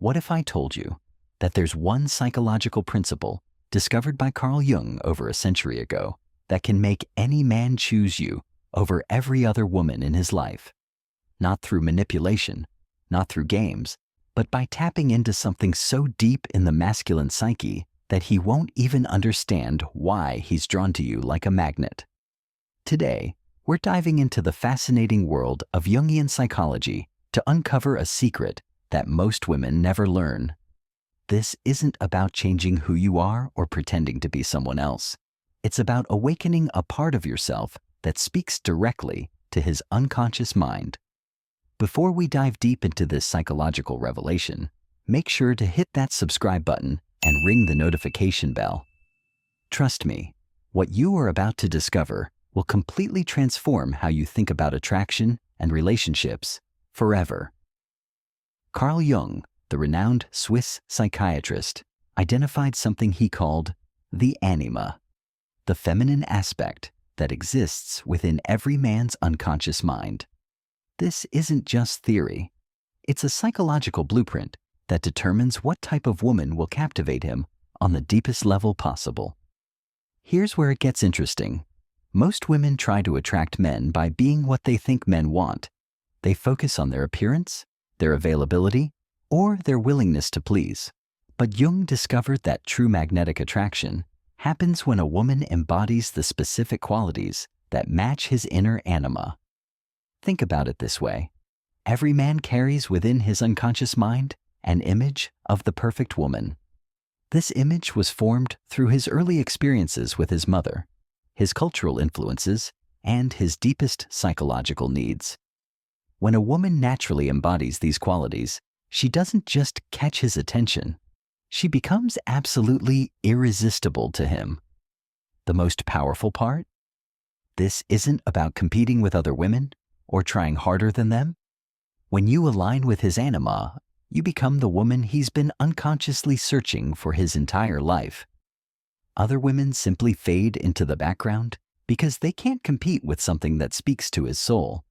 What if I told you that there's one psychological principle discovered by Carl Jung over a century ago that can make any man choose you over every other woman in his life? Not through manipulation, not through games, but by tapping into something so deep in the masculine psyche that he won't even understand why he's drawn to you like a magnet. Today, we're diving into the fascinating world of Jungian psychology to uncover a secret that most women never learn. This isn't about changing who you are or pretending to be someone else. It's about awakening a part of yourself that speaks directly to his unconscious mind. Before we dive deep into this psychological revelation, make sure to hit that subscribe button and ring the notification bell. Trust me, what you are about to discover will completely transform how you think about attraction and relationships forever. Carl Jung, the renowned Swiss psychiatrist, identified something he called the anima, the feminine aspect that exists within every man's unconscious mind. This isn't just theory. It's a psychological blueprint that determines what type of woman will captivate him on the deepest level possible. Here's where it gets interesting. Most women try to attract men by being what they think men want. They focus on their appearance, their availability, or their willingness to please. But Jung discovered that true magnetic attraction happens when a woman embodies the specific qualities that match his inner anima. Think about it this way. Every man carries within his unconscious mind an image of the perfect woman. This image was formed through his early experiences with his mother, his cultural influences, and his deepest psychological needs. When a woman naturally embodies these qualities, she doesn't just catch his attention. She becomes absolutely irresistible to him. The most powerful part? This isn't about competing with other women or trying harder than them. When you align with his anima, you become the woman he's been unconsciously searching for his entire life. Other women simply fade into the background because they can't compete with something that speaks to his soul.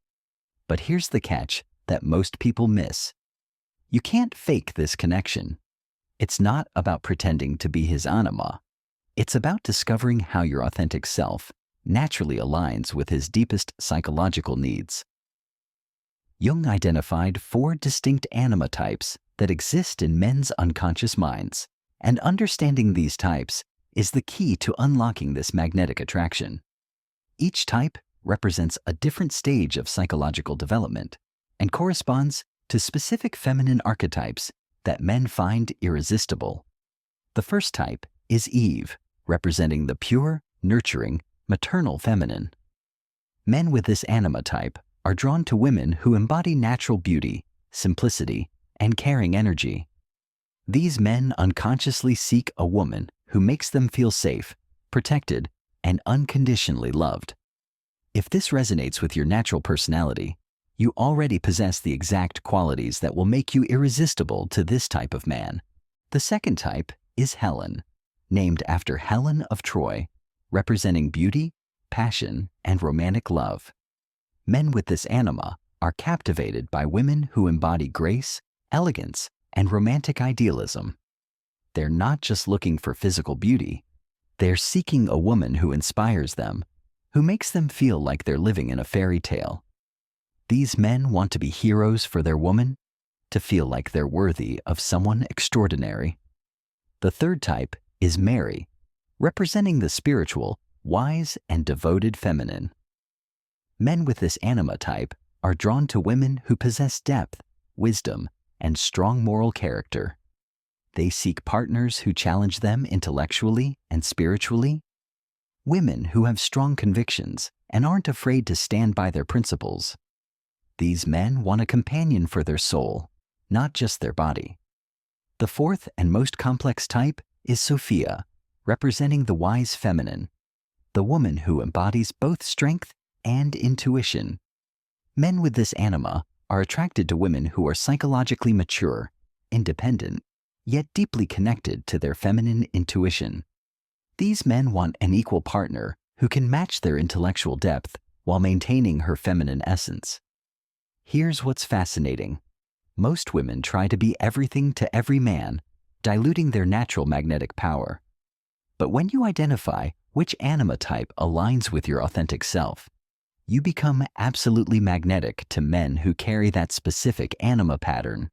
But here's the catch that most people miss. You can't fake this connection. It's not about pretending to be his anima. It's about discovering how your authentic self naturally aligns with his deepest psychological needs. Jung identified 4 distinct anima types that exist in men's unconscious minds, and understanding these types is the key to unlocking this magnetic attraction. Each type represents a different stage of psychological development and corresponds to specific feminine archetypes that men find irresistible. The first type is Eve, representing the pure, nurturing, maternal feminine. Men with this anima type are drawn to women who embody natural beauty, simplicity, and caring energy. These men unconsciously seek a woman who makes them feel safe, protected, and unconditionally loved. If this resonates with your natural personality, you already possess the exact qualities that will make you irresistible to this type of man. The second type is Helen, named after Helen of Troy, representing beauty, passion, and romantic love. Men with this anima are captivated by women who embody grace, elegance, and romantic idealism. They're not just looking for physical beauty. They're seeking a woman who inspires them, who makes them feel like they're living in a fairy tale. These men want to be heroes for their woman, to feel like they're worthy of someone extraordinary. The third type is Mary, representing the spiritual, wise, and devoted feminine. Men with this anima type are drawn to women who possess depth, wisdom, and strong moral character. They seek partners who challenge them intellectually and spiritually. Women who have strong convictions and aren't afraid to stand by their principles. These men want a companion for their soul, not just their body. The fourth and most complex type is Sophia, representing the wise feminine, the woman who embodies both strength and intuition. Men with this anima are attracted to women who are psychologically mature, independent, yet deeply connected to their feminine intuition. These men want an equal partner who can match their intellectual depth while maintaining her feminine essence. Here's what's fascinating. Most women try to be everything to every man, diluting their natural magnetic power. But when you identify which anima type aligns with your authentic self, you become absolutely magnetic to men who carry that specific anima pattern.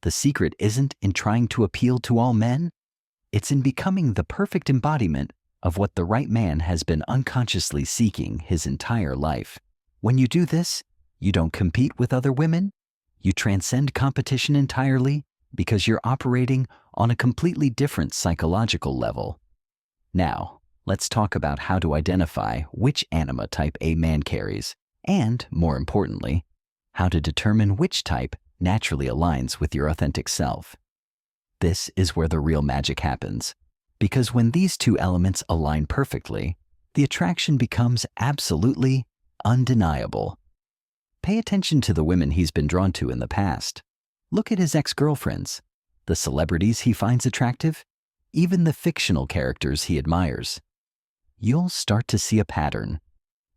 The secret isn't in trying to appeal to all men, it's in becoming the perfect embodiment of what the right man has been unconsciously seeking his entire life. When you do this, you don't compete with other women, you transcend competition entirely because you're operating on a completely different psychological level. Now, let's talk about how to identify which anima type a man carries, and, more importantly, how to determine which type naturally aligns with your authentic self. This is where the real magic happens, because when these two elements align perfectly, the attraction becomes absolutely undeniable. Pay attention to the women he's been drawn to in the past. Look at his ex-girlfriends, the celebrities he finds attractive, even the fictional characters he admires. You'll start to see a pattern.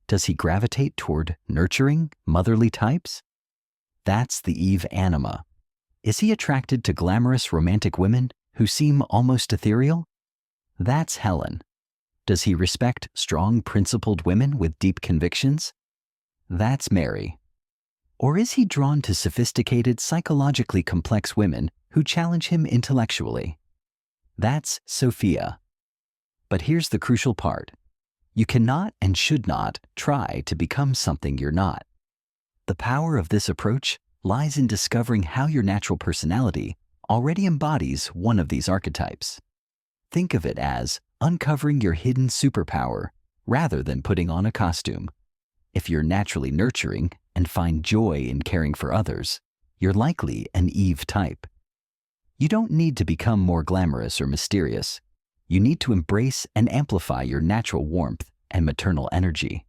Does he gravitate toward nurturing, motherly types? That's the Eve anima. Is he attracted to glamorous romantic women who seem almost ethereal? That's Helen. Does he respect strong, principled women with deep convictions? That's Mary. Or is he drawn to sophisticated, psychologically complex women who challenge him intellectually? That's Sophia. But here's the crucial part. You cannot and should not try to become something you're not. The power of this approach lies in discovering how your natural personality already embodies one of these archetypes. Think of it as uncovering your hidden superpower rather than putting on a costume. If you're naturally nurturing and find joy in caring for others, you're likely an Eve type. You don't need to become more glamorous or mysterious. You need to embrace and amplify your natural warmth and maternal energy.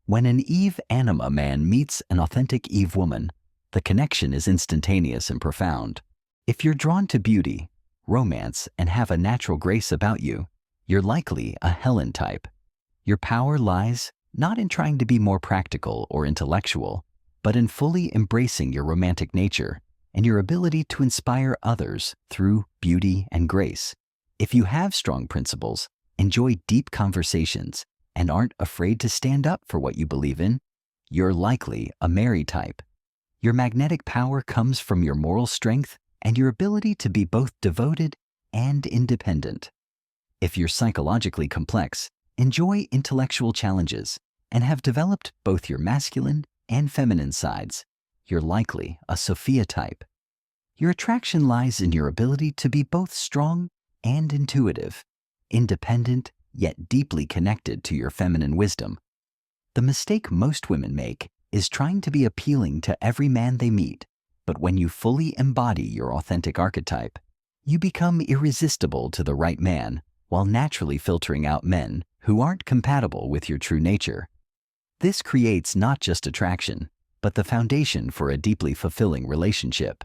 When an Eve anima man meets an authentic Eve woman, the connection is instantaneous and profound. If you're drawn to beauty, romance, and have a natural grace about you, you're likely a Helen type. Your power lies not in trying to be more practical or intellectual, but in fully embracing your romantic nature and your ability to inspire others through beauty and grace. If you have strong principles, enjoy deep conversations, and aren't afraid to stand up for what you believe in, you're likely a Mary type. Your magnetic power comes from your moral strength and your ability to be both devoted and independent. If you're psychologically complex, enjoy intellectual challenges, and have developed both your masculine and feminine sides, you're likely a Sophia type. Your attraction lies in your ability to be both strong and intuitive, independent yet deeply connected to your feminine wisdom. The mistake most women make is trying to be appealing to every man they meet, but when you fully embody your authentic archetype, you become irresistible to the right man while naturally filtering out men who aren't compatible with your true nature. This creates not just attraction, but the foundation for a deeply fulfilling relationship.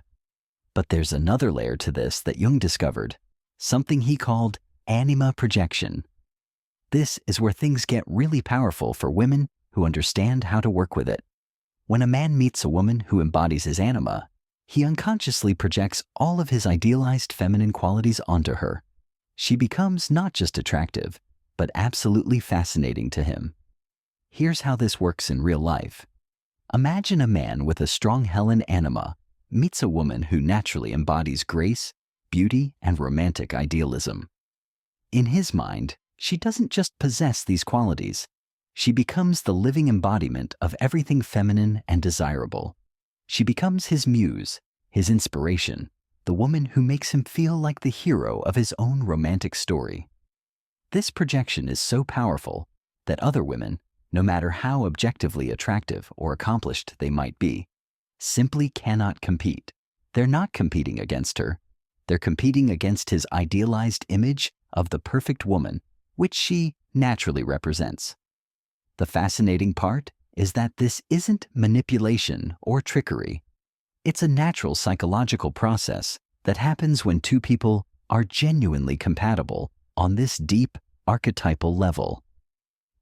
But there's another layer to this that Jung discovered, something he called anima projection. This is where things get really powerful for women who understand how to work with it. When a man meets a woman who embodies his anima, he unconsciously projects all of his idealized feminine qualities onto her. She becomes not just attractive, but absolutely fascinating to him. Here's how this works in real life. Imagine a man with a strong Helen anima meets a woman who naturally embodies grace, beauty, and romantic idealism. In his mind, she doesn't just possess these qualities. She becomes the living embodiment of everything feminine and desirable. She becomes his muse, his inspiration, the woman who makes him feel like the hero of his own romantic story. This projection is so powerful that other women, no matter how objectively attractive or accomplished they might be, simply cannot compete. They're not competing against her. They're competing against his idealized image of the perfect woman, which she naturally represents. The fascinating part is that this isn't manipulation or trickery. It's a natural psychological process that happens when two people are genuinely compatible on this deep archetypal level.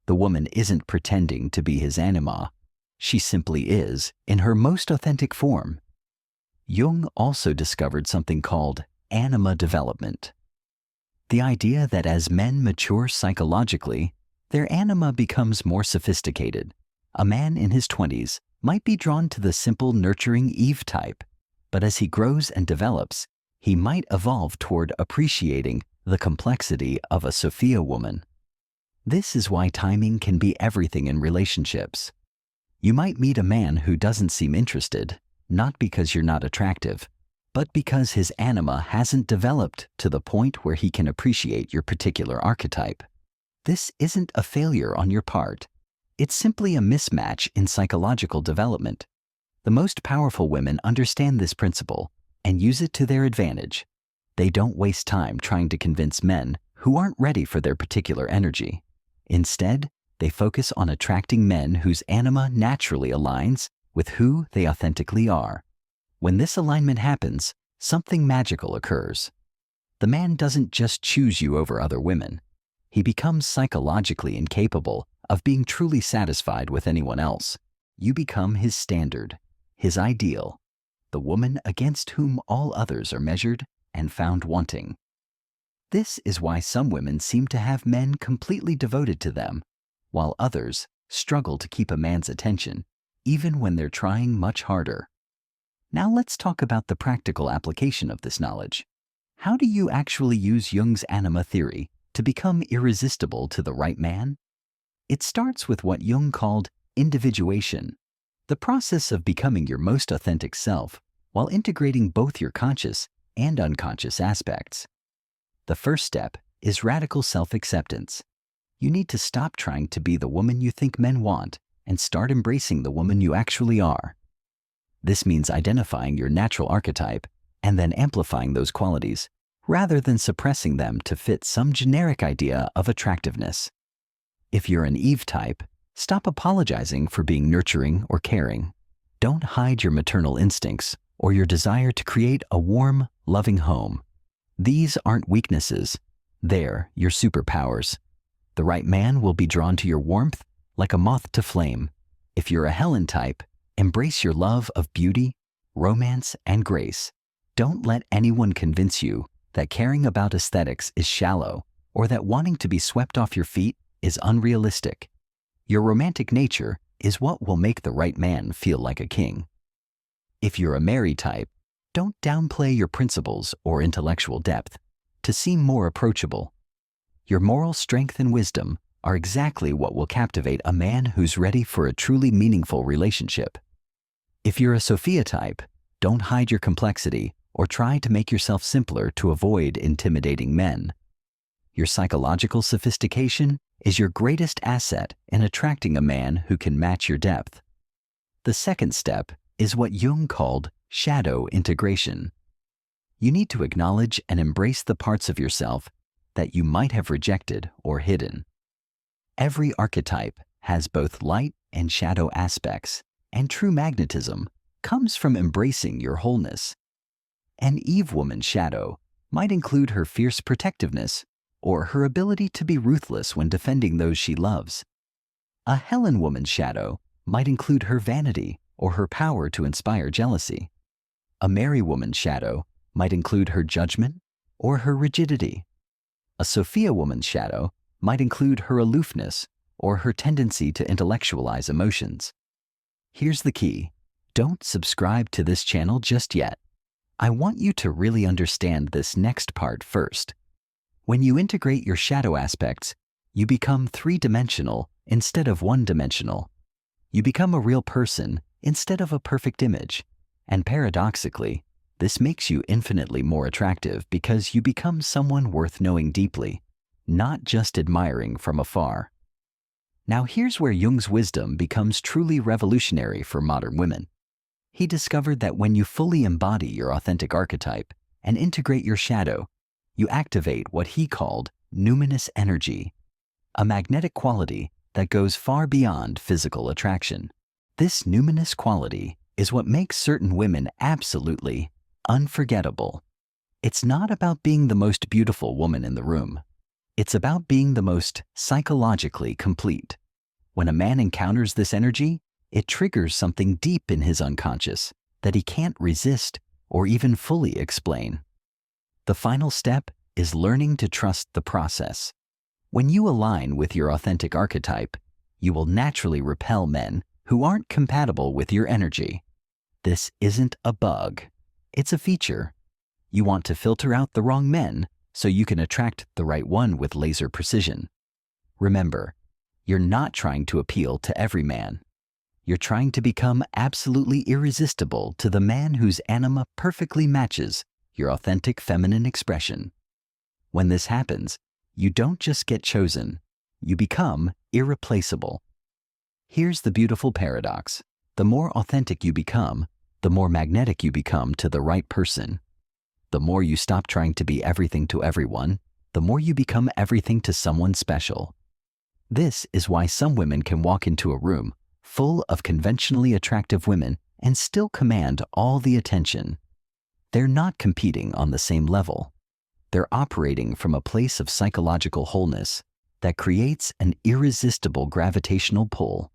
The woman isn't pretending to be his anima. She simply is in her most authentic form. Jung also discovered something called anima development. The idea that as men mature psychologically, their anima becomes more sophisticated. A man in his 20s might be drawn to the simple, nurturing Eve type, but as he grows and develops, he might evolve toward appreciating the complexity of a Sophia woman. This is why timing can be everything in relationships. You might meet a man who doesn't seem interested, not because you're not attractive, but because his anima hasn't developed to the point where he can appreciate your particular archetype. This isn't a failure on your part. It's simply a mismatch in psychological development. The most powerful women understand this principle and use it to their advantage. They don't waste time trying to convince men who aren't ready for their particular energy. Instead, they focus on attracting men whose anima naturally aligns with who they authentically are. When this alignment happens, something magical occurs. The man doesn't just choose you over other women. He becomes psychologically incapable of being truly satisfied with anyone else. You become his standard, his ideal, the woman against whom all others are measured and found wanting. This is why some women seem to have men completely devoted to them, while others struggle to keep a man's attention, even when they're trying much harder. Now let's talk about the practical application of this knowledge. How do you actually use Jung's anima theory to become irresistible to the right man? It starts with what Jung called individuation, the process of becoming your most authentic self while integrating both your conscious and unconscious aspects. The first step is radical self-acceptance. You need to stop trying to be the woman you think men want and start embracing the woman you actually are. This means identifying your natural archetype and then amplifying those qualities, rather than suppressing them to fit some generic idea of attractiveness. If you're an Eve type, stop apologizing for being nurturing or caring. Don't hide your maternal instincts or your desire to create a warm, loving home. These aren't weaknesses. They're your superpowers. The right man will be drawn to your warmth like a moth to flame. If you're a Helen type, embrace your love of beauty, romance, and grace. Don't let anyone convince you that caring about aesthetics is shallow or that wanting to be swept off your feet is unrealistic. Your romantic nature is what will make the right man feel like a king. If you're a Mary type, don't downplay your principles or intellectual depth to seem more approachable. Your moral strength and wisdom are exactly what will captivate a man who's ready for a truly meaningful relationship. If you're a Sophia type, don't hide your complexity or try to make yourself simpler to avoid intimidating men. Your psychological sophistication is your greatest asset in attracting a man who can match your depth. The second step is what Jung called shadow integration. You need to acknowledge and embrace the parts of yourself that you might have rejected or hidden. Every archetype has both light and shadow aspects, and true magnetism comes from embracing your wholeness. An Eve woman's shadow might include her fierce protectiveness or her ability to be ruthless when defending those she loves. A Helen woman's shadow might include her vanity or her power to inspire jealousy. A Mary woman's shadow might include her judgment or her rigidity. A Sophia woman's shadow might include her aloofness or her tendency to intellectualize emotions. Here's the key. Don't subscribe to this channel just yet. I want you to really understand this next part first. When you integrate your shadow aspects, you become three-dimensional instead of one-dimensional. You become a real person instead of a perfect image. And paradoxically, this makes you infinitely more attractive because you become someone worth knowing deeply, not just admiring from afar. Now here's where Jung's wisdom becomes truly revolutionary for modern women. He discovered that when you fully embody your authentic archetype and integrate your shadow, you activate what he called numinous energy, a magnetic quality that goes far beyond physical attraction. This numinous quality is what makes certain women absolutely unforgettable. It's not about being the most beautiful woman in the room. It's about being the most psychologically complete. When a man encounters this energy, it triggers something deep in his unconscious that he can't resist or even fully explain. The final step is learning to trust the process. When you align with your authentic archetype, you will naturally repel men who aren't compatible with your energy. This isn't a bug, it's a feature. You want to filter out the wrong men so you can attract the right one with laser precision. Remember, you're not trying to appeal to every man. You're trying to become absolutely irresistible to the man whose anima perfectly matches your authentic feminine expression. When this happens, you don't just get chosen, you become irreplaceable. Here's the beautiful paradox. The more authentic you become, the more magnetic you become to the right person. The more you stop trying to be everything to everyone, the more you become everything to someone special. This is why some women can walk into a room full of conventionally attractive women and still command all the attention. They're not competing on the same level. They're operating from a place of psychological wholeness that creates an irresistible gravitational pull.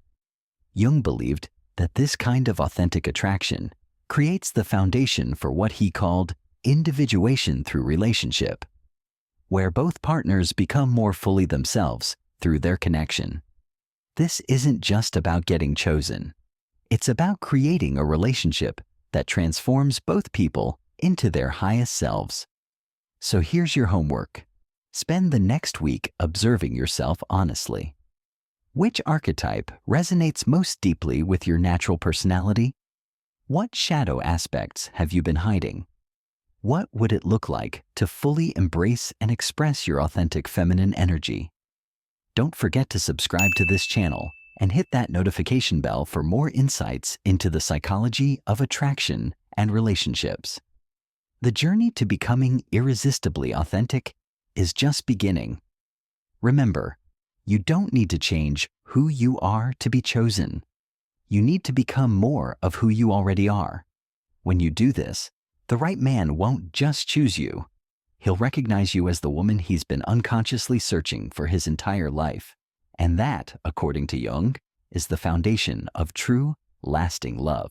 Jung believed that this kind of authentic attraction creates the foundation for what he called individuation through relationship, where both partners become more fully themselves through their connection. This isn't just about getting chosen. It's about creating a relationship that transforms both people into their highest selves. So here's your homework. Spend the next week observing yourself honestly. Which archetype resonates most deeply with your natural personality? What shadow aspects have you been hiding? What would it look like to fully embrace and express your authentic feminine energy? Don't forget to subscribe to this channel and hit that notification bell for more insights into the psychology of attraction and relationships. The journey to becoming irresistibly authentic is just beginning. Remember, you don't need to change who you are to be chosen. You need to become more of who you already are. When you do this, the right man won't just choose you. He'll recognize you as the woman he's been unconsciously searching for his entire life. And that, according to Jung, is the foundation of true, lasting love.